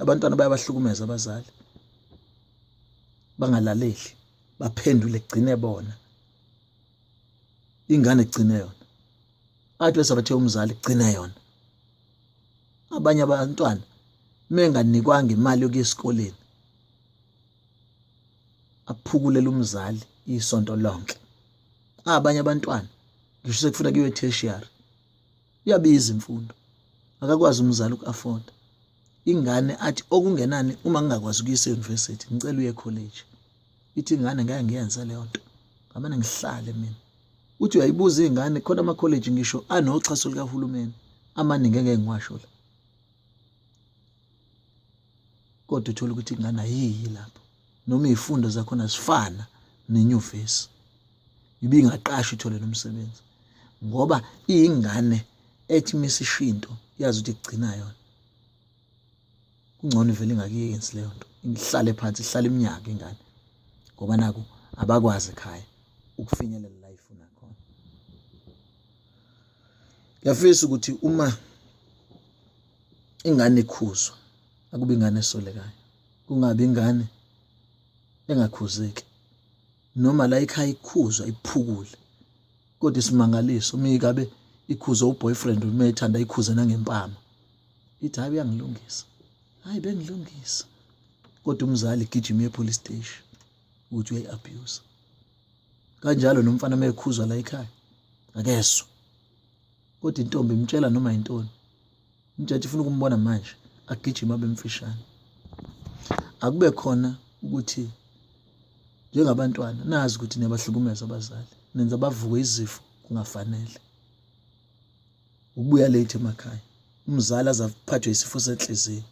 abantwana bayabahlukumeza abazali bangalaleli baphendule gcine bona ingane gcine yona athi bese bathe umzali gcine yona abanye abantwana menganikwanga imali yokuya esikoleni aphukulela umzali isonto lonke abanye abantwana ngisho sekufuna kuyiwe tertiary iyabiza imfundo akakwazi umzali uku-afford ingane athi okungenani uma ngingakwazi ukuyisa e-university ngicela uye college ithi ingane ngeke ngiyenze leyo nto ngamane ngihlale mina uthi uyayibuza ingane khona ama college ngisho anoxhaso likahulumeni amaningi ngeke ngiwasho la kodwa uthola ukuthi ingane ayiyi lapho noma izifundo zakhona zifana nenyuvesi ibingaqashwa ithole nomsebenzi ngoba iyingane ethi misishinto yazi ukuthi igcina yona kungcono vele ingakiyenzi leyo nto ngihlale phansi ihlale iminyaka ingane ngoba naku abakwazi ekhaya ukufinyelela la ifuna khona. Ngiyafisa ukuthi uma ingane ikhuzwa akube ingane esolekayo kungabi ingane engakhuzeki noma la ekhaya ikhuzwa iphukule kodwa isimangaliso umikabe ikhuza uboyfriend uma ethanda ikhuza nangempama ithi hayi uyangilungisa hayi bengilungisa kodwa umzali gijima e-police station ukuthi uyayi-abuse kanjalo nomfana mekhuzwa la ekhaya akezwe kodwa intombi imtshela noma intoni umjaji ufuna ukumbona manje agijima abemfishane akube khona ukuthi njengabantwana nazi ukuthi niyabahlukumeza abazali nenza bavuke izifo kungafanele ubuya late emakhaya umzali azaphathwe isifo senhliziyo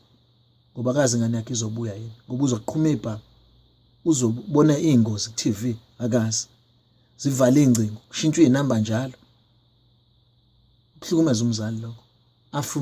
ngoba akazi ingane yakhe izobuya yini ngoba uzoqhuma ibha uzobona ingozi ku-TV akazi zivala ingcingo kushintshwe izinamba njalo kuhlukumeza umzali lokho afu